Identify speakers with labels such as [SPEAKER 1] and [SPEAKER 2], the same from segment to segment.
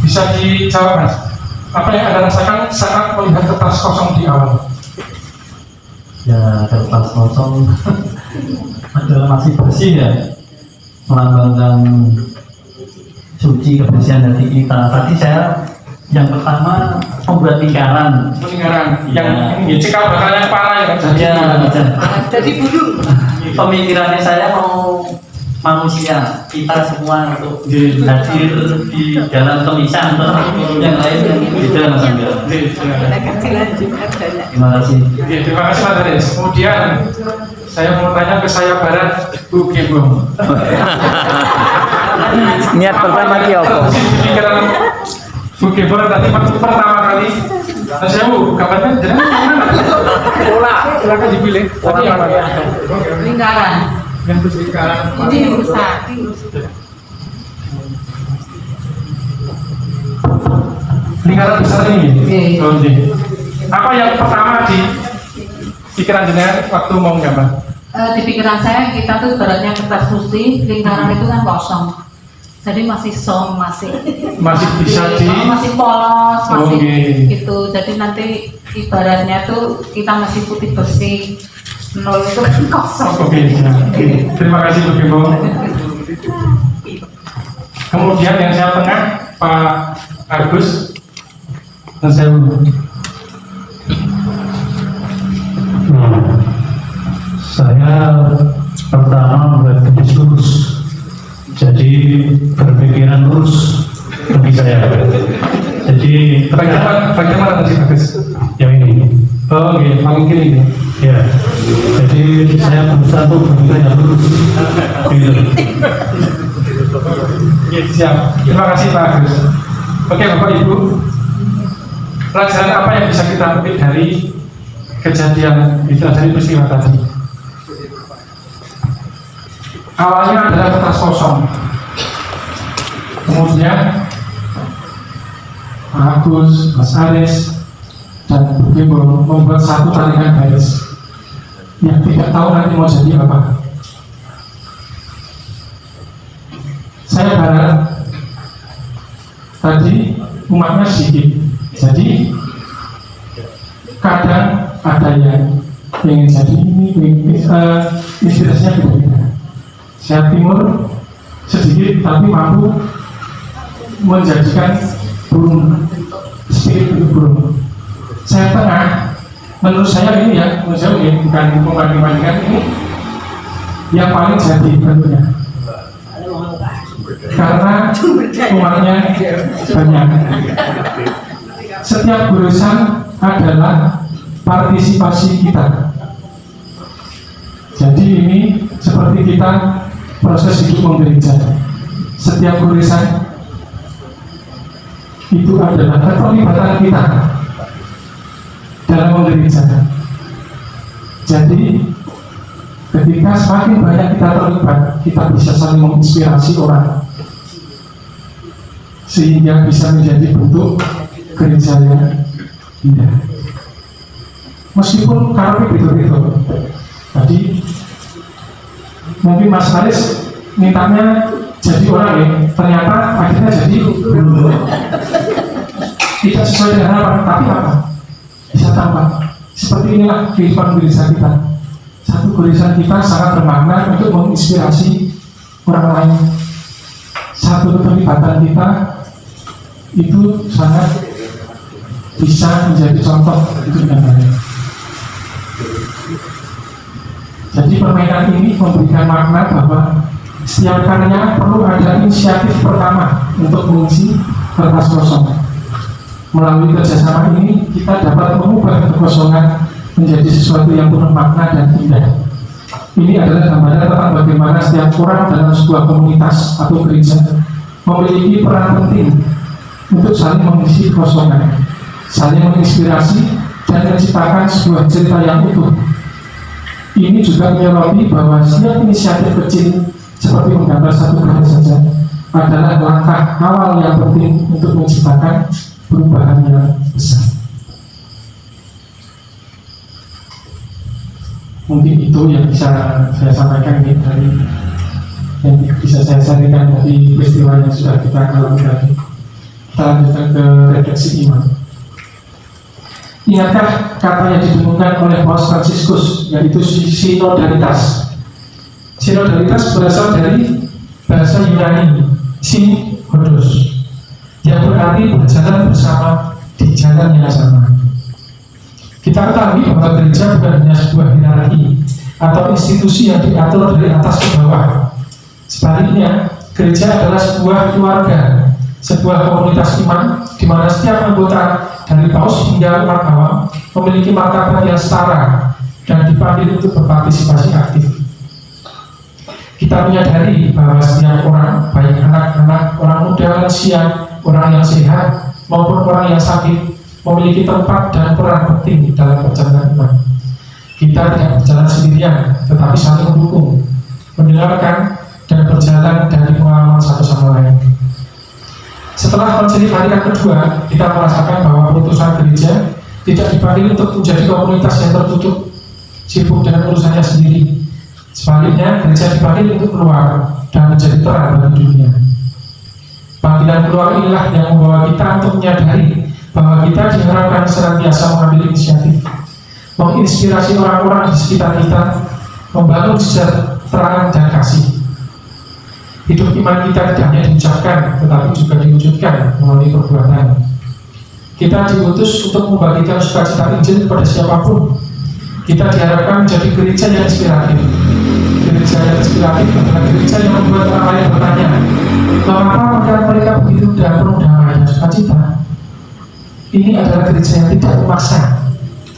[SPEAKER 1] Bisa dijawab Mas, apa yang Anda rasakan saat melihat kertas kosong di awal?
[SPEAKER 2] Ya, kertas kosong adalah masih bersih ya, melambangkan suci kebersihan hati kita. Tadi saya yang pertama membuat lingkaran
[SPEAKER 1] yang ini cikal bakalnya kepala ya kan?
[SPEAKER 2] Jadi bulu. Pemikirannya saya mau manusia kita semua untuk hadir di dalam tulisan atau yang lain yang beda Mas Angga. Terima kasih.
[SPEAKER 1] Terima kasih Mas Haris. Kemudian saya mau tanya ke saya Barat Bu Gembong.
[SPEAKER 3] Niat pertama dia apa?
[SPEAKER 1] Pikiran Bu Gembong tadi pertama kali. Saya Bu, kabarnya jenengan mana? Pola, silakan dipilih. Tadi apa?
[SPEAKER 4] Lingkaran.
[SPEAKER 1] Yang lingkaran.
[SPEAKER 4] Ini rusak.
[SPEAKER 1] Lingkaran besar ini.
[SPEAKER 4] Oke.
[SPEAKER 1] Oke. Apa yang pertama di pikiran jenengan waktu mau gambar?
[SPEAKER 4] Di pikiran saya kita tuh ibaratnya kertas putih, lingkaran itu kan kosong. Jadi masih
[SPEAKER 1] Masih bisa di
[SPEAKER 4] masih polos, masih
[SPEAKER 1] Okay.
[SPEAKER 4] gitu. Jadi nanti ibaratnya tuh kita masih putih bersih. Nol itu kan kosong.
[SPEAKER 1] Oke. Terima kasih Bu Gembong. Kemudian yang saya tengah Pak Agus dan saya Bu.
[SPEAKER 2] Saya pertama membuat garis lurus, jadi berpikiran lurus bagi saya. Jadi
[SPEAKER 1] Bagaimana tadi Agus?
[SPEAKER 2] yang ini,
[SPEAKER 1] Oh iya, paling kiri ini.
[SPEAKER 2] ya. Jadi saya berusaha untuk berpikiran lurus. Gitu.
[SPEAKER 1] Siap. Terima kasih Pak Agus. Oke Bapak Ibu, pelajaran apa yang bisa kita petik dari kejadian itu dari peristiwa tadi? Awalnya adalah kertas kosong. Kemudian Pak Agus, Mas Aris, dan Bu Gembong membuat satu tarikan garis yang tidak tahu nanti mau jadi apa. Saya Barat tadi umatnya sedikit, jadi kadang ada yang ingin jadi ini, inspirasinya beda-beda. Saya Timur sedikit tapi mampu menjadikan burung, spirit itu burung. Saya Tengah, menurut saya ini ya, menurut saya ini bukan membanding-bandingkan, ini yang paling jadi tentunya. Karena umatnya banyak. Setiap goresan adalah partisipasi kita. Jadi ini seperti kita proses hidup menggereja. Setiap goresan itu adalah keterlibatan kita dalam menggereja. Jadi ketika semakin banyak kita terlibat, kita bisa saling menginspirasi orang sehingga bisa menjadi bentuk gereja yang indah. Meskipun karena begitu, tadi mungkin Mas Haris mintanya jadi orang ya, ternyata akhirnya jadi tidak sesuai dengan harapan, tapi apa? Bisa tambah. Seperti inilah kehidupan gereja kita. Satu gereja kita sangat bermakna untuk menginspirasi orang lain. Satu keterlibatan kita itu sangat bisa menjadi contoh itu yang lain. Jadi permainan ini memberikan makna bahwa setiap karya perlu ada inisiatif pertama untuk mengisi kertas kosong. Melalui kerjasama ini kita dapat mengubah kekosongan menjadi sesuatu yang penuh makna dan indah. Ini adalah gambaran tentang bagaimana setiap orang dalam sebuah komunitas atau gereja memiliki peran penting untuk saling mengisi kekosongan, saling menginspirasi dan menciptakan sebuah cerita yang utuh. Ini juga menyoroti bahwa setiap inisiatif kecil seperti menggambar satu karya saja adalah langkah awal yang penting untuk menciptakan perubahan yang besar. Mungkin itu yang bisa saya sampaikan ini dari yang bisa saya sampaikan dari peristiwa yang sudah kita alami tadi. Kita lanjutkan ke refleksi iman. Ingatkah kata yang didengungkan oleh Paus Fransiskus, yaitu sinodalitas? Sinodalitas berasal dari bahasa Yunani sinodos, yang berarti berjalan bersama di jalan yang sama. Kita ketahui bahwa gereja bukan hanya sebuah hierarki atau institusi yang diatur dari atas ke bawah. Sebaliknya, gereja adalah sebuah keluarga, sebuah komunitas iman di mana setiap anggota dari paus hingga umat awam memiliki martabat yang setara dan dipanggil untuk berpartisipasi aktif. Kita menyadari bahwa setiap orang, baik anak-anak, orang muda, lansia, orang yang sehat maupun orang yang sakit, memiliki tempat dan peran penting dalam perjalanan iman. Kita tidak berjalan sendirian, tetapi saling mendukung, mendengarkan, dan berjalan dari pengalaman satu sama lain. Setelah Konsili Vatikan kedua, kita merasakan bahwa perutusan gereja tidak dipanggil untuk menjadi komunitas yang tertutup, sibuk dengan urusannya sendiri. Sebaliknya, gereja dipanggil untuk keluar dan menjadi terang bagi dunia. Panggilan keluar inilah yang membawa kita untuk menyadari bahwa kita diharapkan senantiasa mengambil inisiatif, menginspirasi orang-orang di sekitar kita, membangun jejak terang dan kasih. Hidup iman kita tidak hanya diucapkan, tetapi juga diwujudkan melalui perbuatan. Kita diutus untuk membagikan sukacita Injil kepada siapapun. Kita diharapkan menjadi gereja yang inspiratif. Gereja yang inspiratif adalah gereja yang membuat orang lain bertanya, mengapa mereka begitu dan penuh damai dan sukacita? Ini adalah gereja yang tidak memaksa,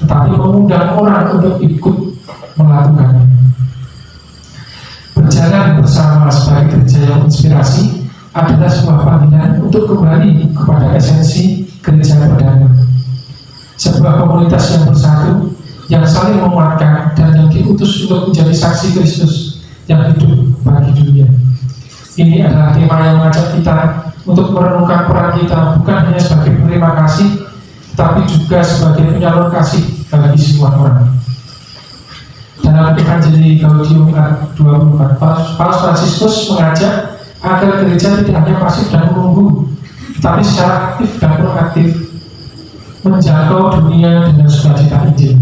[SPEAKER 1] tetapi mengundang orang untuk ikut melakukannya. Berjalan bersama sebagai gereja yang inspirasi adalah sebuah panggilan untuk kembali kepada esensi gereja perdana. Sebuah komunitas yang bersatu, yang saling menguatkan, dan yang diutus untuk menjadi saksi Kristus yang hidup bagi dunia. Ini adalah tema yang mengajak kita untuk merenungkan peran kita bukan hanya sebagai penerima kasih, tetapi juga sebagai penyalur kasih bagi semua orang. Dalam Evangelii Gaudium 24, Paus Fransiskus mengajak agar gereja tidak hanya pasif dan menunggu, tetapi secara aktif dan proaktif menjangkau dunia dengan sukacita Injil,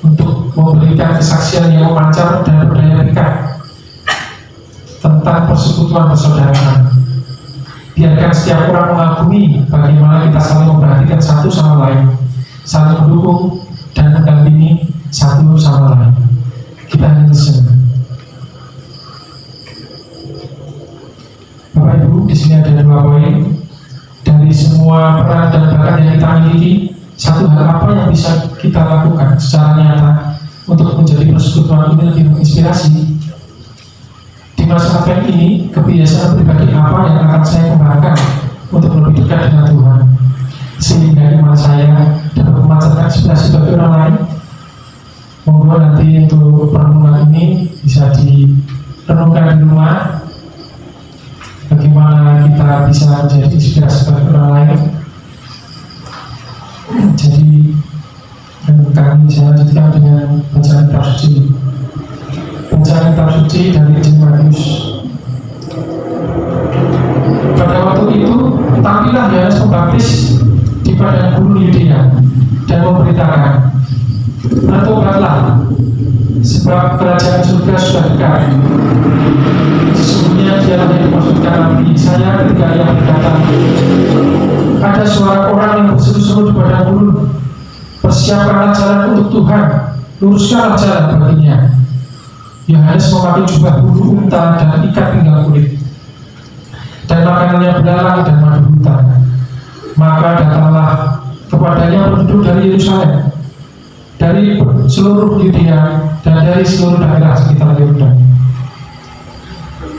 [SPEAKER 1] untuk memberikan kesaksian yang memancar dan berdaya pikat tentang persekutuan persaudaraan. Biarkan setiap orang mengagumi bagaimana kita saling memperhatikan satu sama lain, saling mendukung dan mendampingi satu sama lain. Kita hanya disini. Bapak Ibu, di sini ada 2 poin. Dari semua peran dan bakat yang kita miliki, satu hal apa yang bisa kita lakukan secara nyata untuk menjadi persekutuan ini lebih menginspirasi? Di masa Advent ini, kebiasaan pribadi apa yang akan saya kembangkan untuk lebih dekat dengan Tuhan, sehingga iman saya dapat memancarkan inspirasi bagi orang lain? Monggo nanti untuk perenungan ini bisa direnungkan di rumah, bagaimana kita bisa menjadi inspirasi bagi orang lain. Jadi kami saya lanjutkan dengan bacaan kitab suci. Bacaan kitab suci dari Injil Matius. Pada waktu itu tampillah Yohanes Pembaptis di padang gurun Yudea dan memberitakan, bertobatlah, sebab kerajaan surga sudah dekat. Sesungguhnya dialah yang dimaksudkan Nabi Yesaya ketika ia berkata, ada suara orang yang berseru-seru di padang gurun, persiapkanlah jalan untuk Tuhan, luruskanlah jalan baginya. Yohanes memakai jubah bulu unta dan ikat pinggang kulit, dan makanannya belalang dan madu hutan. Maka datanglah kepadanya penduduk dari Yerusalem, dari seluruh Yudea dan dari seluruh daerah sekitar Yordan.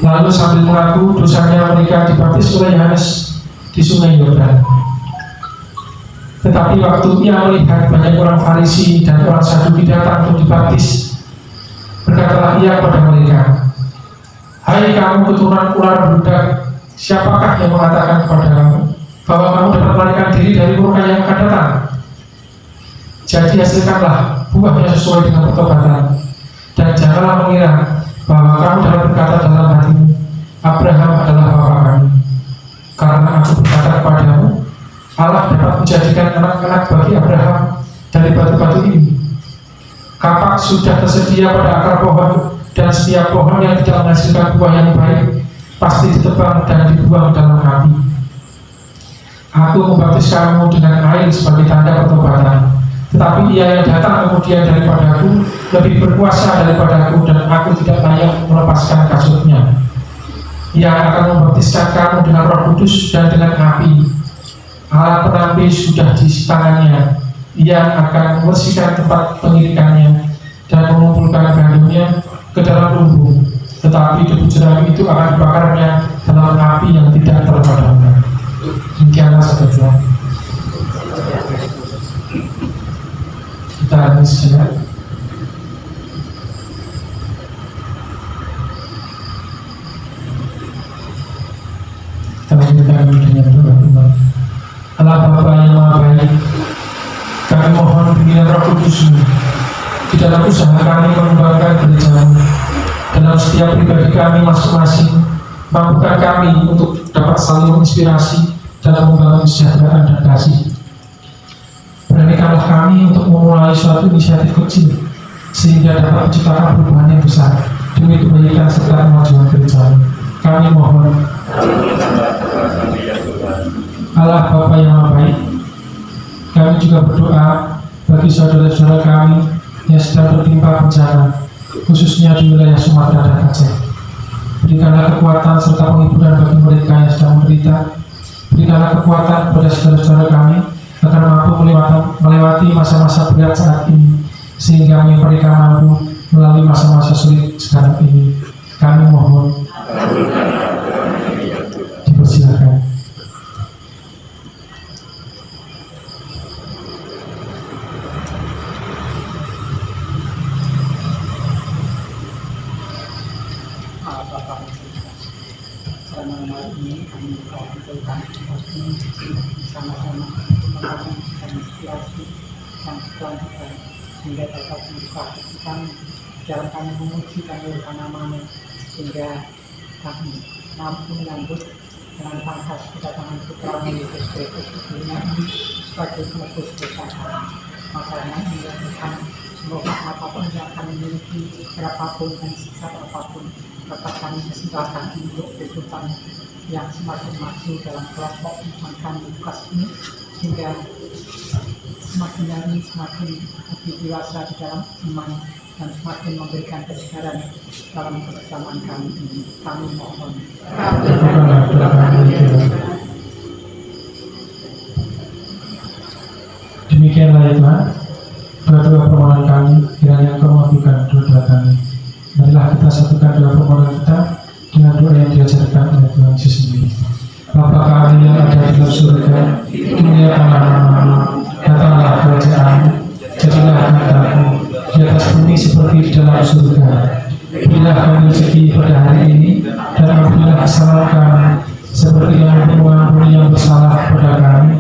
[SPEAKER 1] Lalu sambil mengaku dosanya mereka dibaptis oleh Yohanes di sungai Yordan. Tetapi waktu ia melihat banyak orang Farisi dan orang Saduki datang untuk dibaptis, berkatalah ia kepada mereka, hai kamu keturunan ular beludak, siapakah yang mengatakan kepada kamu bahwa kamu dapat melarikan diri dari murka yang akan datang? Jadi hasilkanlah buah yang sesuai dengan pertobatan, dan janganlah mengira bahwa kamu dapat berkata dalam hatimu, Abraham adalah bapa kami. Karena aku berkata kepadamu, menjadikan anak-anak bagi Abraham dari batu-batu ini. Kapak sudah tersedia pada akar pohon, dan setiap pohon yang tidak menghasilkan buah yang baik pasti ditebang dan dibuang dalam api. Aku membaptis kamu dengan air sebagai tanda pertobatan, tetapi Ia yang datang kemudian daripadaku lebih berkuasa daripadaku, dan aku tidak layak melepaskan kasutnya. Ia akan membaptiskan kamu dengan Roh Kudus dan dengan api. Alat penampi sudah di tangannya. Ia akan membersihkan tempat pengirikannya dan mengumpulkan gandumnya ke dalam lumbung, tetapi debu jerami itu akan dibakarnya dalam api yang tidak terpadamkan. Demikianlah saudara. Kita akan sejenak. Kita lanjutkan dengan doa. Allah Bapa yang Maha Baik, kami mohon bimbingan Roh Kudus-Mu di dalam usaha kami mengembangkan gereja-Mu, dalam setiap pribadi kami masing-masing. Mampukan kami untuk dapat saling menginspirasi dalam membangun kesejahteraan dan kasih. Beranikanlah kami untuk memulai suatu inisiatif kecil sehingga dapat menciptakan perubahan yang besar demi kebaikan serta kemajuan gereja. Kami mohon. Allah Bapa yang Maha Baik, kami juga berdoa bagi saudara-saudara kami yang sedang tertimpa bencana, khususnya di wilayah Sumatera dan Aceh. Berikanlah kekuatan serta penghiburan bagi mereka yang sedang menderita. Berikanlah kekuatan kepada saudara-saudara kami agar mampu melewati masa-masa berat saat ini, sehingga mereka mampu melalui masa-masa sulit sekarang ini. Kami mohon. Dipersilakan.
[SPEAKER 5] Sama-sama membangun dan inspirasi yang berkelanjutan sehingga dapat membuka kita dalam kami memuji dan memuliakan nama-Mu, sehingga kami mampu menyambut dengan pantas kedatangan Putra Yesus Kristus di dunia ini sebagai penebus dosa kami. Makanya ini Tuhan, semoga apapun yang kami miliki, berapapun dan sikap apapun, dapat kami persembahkan untuk kehidupan yang semakin maju dalam kelompok iman kami Lukas ini, sehingga semakin hari semakin lebih dewasa di dalam iman dan semakin memberikan kesegaran dalam kebersamaan kami ini. Kami mohon.
[SPEAKER 1] Demikianlah ya Tuhan, doa-doa permohonan kami, kiranya Engkau mengabulkan doa kami. Marilah kita satukan doa permohonan kita dengan doa yang diajarkan oleh Tuhan Yesus sendiri. Bapa kami yang ada di dalam surga, dimuliakanlah nama-Mu, datanglah kerajaan-Mu, jadilah kehendak-Mu di atas bumi seperti di dalam surga. Berilah kami rezeki pada hari ini, dan ampunilah kesalahan kami seperti yang mengampuni yang bersalah kepada kami,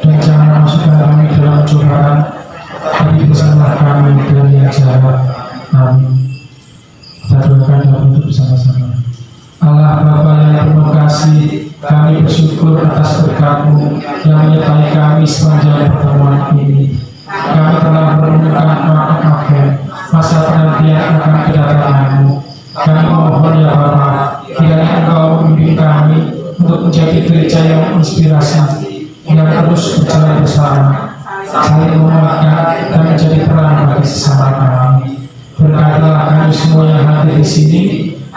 [SPEAKER 1] dan jangan masukkan kami dalam cobaan, tapi bersamalah kami dari yang jahat. Amin. Kita doakan dalam bentuk bersama-sama. Allah Bapa yang penuh kasih, kami bersyukur atas berkat-Mu yang menyertai kami sepanjang pertemuan ini. Kami telah merenungkan makna akhir masa penantian akan kedatangan-Mu. Kami mohon ya Bapa, kiranya Engkau membimbing kami untuk menjadi gereja yang menginspirasi, yang terus berjalan bersama, saling menguatkan dan menjadi terang bagi sesama kami. Berkatilah kami semua yang hadir di sini,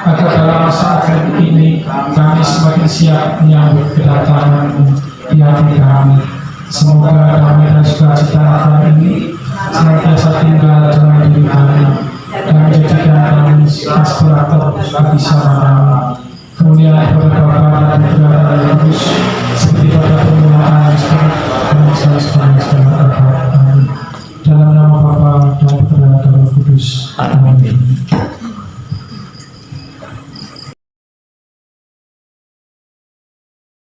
[SPEAKER 1] agar dalam masa akhir ini kami semakin siap menyambut kedatangan-Mu di hati kami. Semoga damai dan sukacita Natal ini senantiasa tinggal dalam diri kami dan menjadikan kami aspirator bagi sama kami. Kemuliaan kepada Bapa dan Putra dan Roh Kudus, seperti pada permulaan sekarang dan sekarang. Amin. Dalam nama Bapa dan Putra dan Roh Kudus. Amin.